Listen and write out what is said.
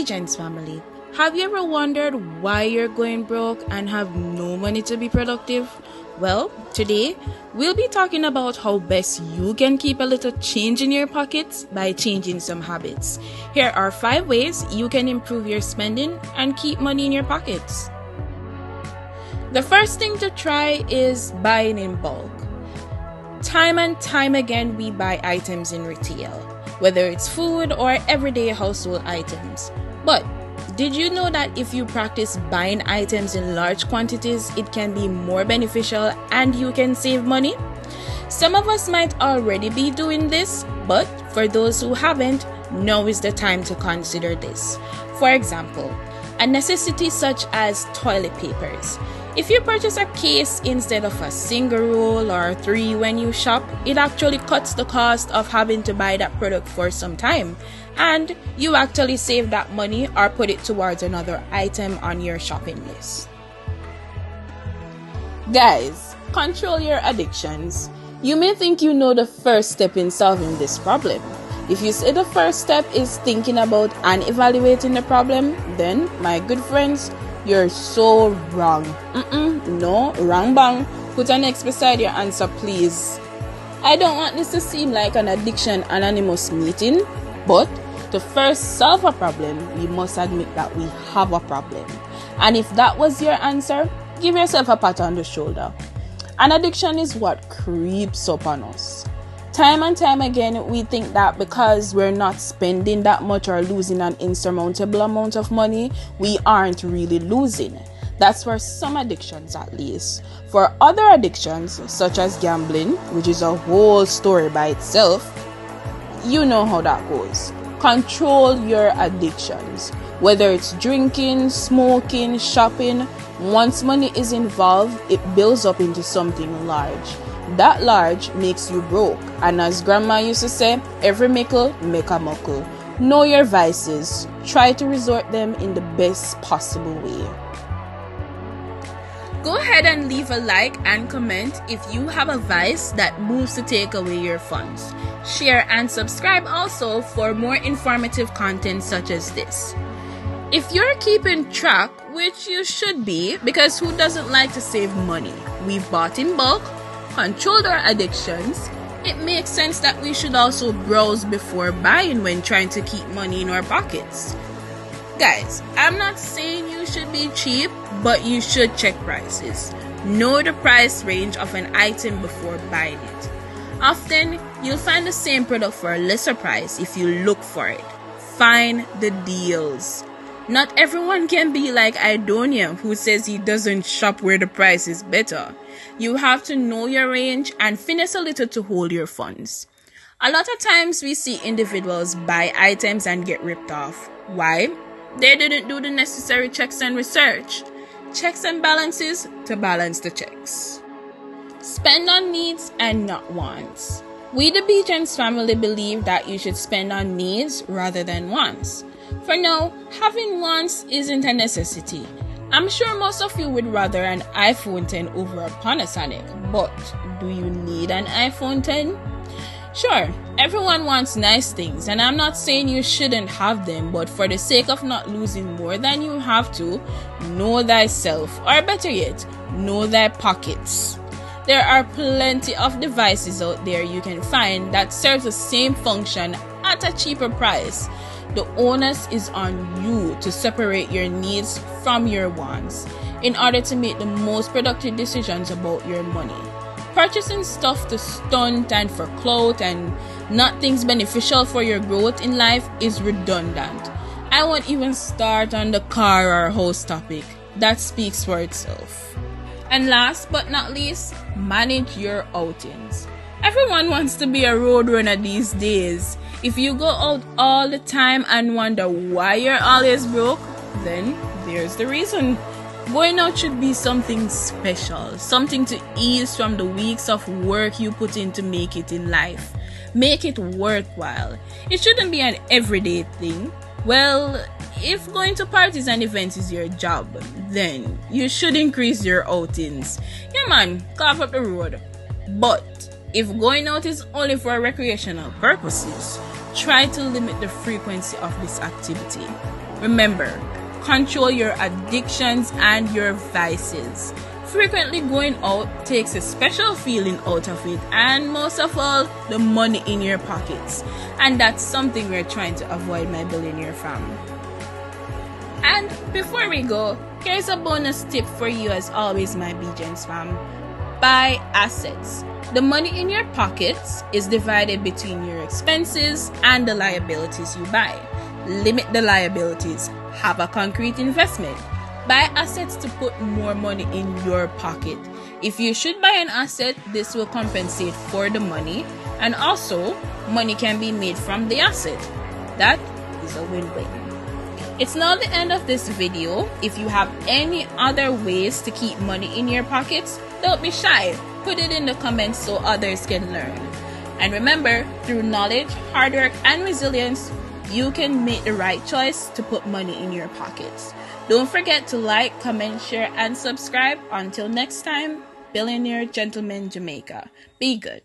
Gents family, have you ever wondered why you're going broke and have no money to be productive? Well, today we'll be talking about how best you can keep a little change in your pockets by changing some habits. Here are 5 ways you can improve your spending and keep money in your pockets. The first thing to try is buying in bulk. Time and time again, we buy items in retail, whether it's food or everyday household items. But did you know that if you practice buying items in large quantities, it can be more beneficial and you can save money? Some of us might already be doing this, but for those who haven't, now is the time to consider this. For example, a necessity such as toilet papers. If you purchase a case instead of a single roll or 3 when you shop, it actually cuts the cost of having to buy that product for some time, and you actually save that money or put it towards another item on your shopping list. Guys, control your addictions. You may think you know the first step in solving this problem. If you say the first step is thinking about and evaluating the problem, then, my good friends, you're so wrong. No, wrong bang. Put an X beside your answer, please. I don't want this to seem like an addiction anonymous meeting, but to first solve a problem, we must admit that we have a problem. And if that was your answer, give yourself a pat on the shoulder. An addiction is what creeps up on us. Time and time again, we think that because we're not spending that much or losing an insurmountable amount of money, we aren't really losing. That's for some addictions at least. For other addictions, such as gambling, which is a whole story by itself, you know how that goes. Control your addictions. Whether it's drinking, smoking, shopping, once money is involved, it builds up into something large. That large makes you broke, and as grandma used to say, every mickle make a muckle. Know your vices. Try to resort them in the best possible way. Go ahead and leave a like and comment if you have a vice that moves to take away your funds. Share and subscribe also for more informative content such as this. If you're keeping track, which you should be, because who doesn't like to save money? We've bought in bulk, controlled our addictions. It makes sense that we should also browse before buying when trying to keep money in our pockets. Guys, I'm not saying you should be cheap, but you should check prices. Know the price range of an item before buying it. Often, you'll find the same product for a lesser price if you look for it. Find the deals. Not everyone can be like Idonia, who says he doesn't shop where the price is better. You have to know your range and finesse a little to hold your funds. A lot of times we see individuals buy items and get ripped off. Why? They didn't do the necessary checks and research. Checks and balances to balance the checks. Spend on needs and not wants. We the Billionaire.Gentlemen.Jamaica family believe that you should spend on needs rather than wants. For now, having wants isn't a necessity. I'm sure most of you would rather an iPhone 10 over a Panasonic, but do you need an iPhone 10? Sure, everyone wants nice things, and I'm not saying you shouldn't have them, but for the sake of not losing more than you have to, know thyself, or better yet, know thy pockets. There are plenty of devices out there you can find that serve the same function at a cheaper price. The onus is on you to separate your needs from your wants in order to make the most productive decisions about your money. Purchasing stuff to stunt and for clout and not things beneficial for your growth in life is redundant. I won't even start on the car or house topic. That speaks for itself. And last but not least, manage your outings. Everyone wants to be a road runner these days. If you go out all the time and wonder why you're always broke, then there's the reason. Going out should be something special, something to ease from the weeks of work you put in to make it in life. Make it worthwhile. It shouldn't be an everyday thing. Well, if going to parties and events is your job, then you should increase your outings. Yeah man, carve up the road. But if going out is only for recreational purposes, try to limit the frequency of this activity. Remember, control your addictions and your vices. Frequently going out takes a special feeling out of it, and most of all, the money in your pockets. And that's something we're trying to avoid, my billionaire fam. And before we go, here's a bonus tip for you as always, my BGens fam. Buy assets. The money in your pockets is divided between your expenses and the liabilities you buy. Limit the liabilities. Have a concrete investment. Buy assets to put more money in your pocket. If you should buy an asset, this will compensate for the money, and also money can be made from the asset. That is a win-win. It's not the end of this video. If you have any other ways to keep money in your pockets, don't be shy. Put it in the comments so others can learn. And remember, through knowledge, hard work, and resilience, you can make the right choice to put money in your pockets. Don't forget to like, comment, share, and subscribe. Until next time, Billionaire Gentlemen Jamaica. Be good.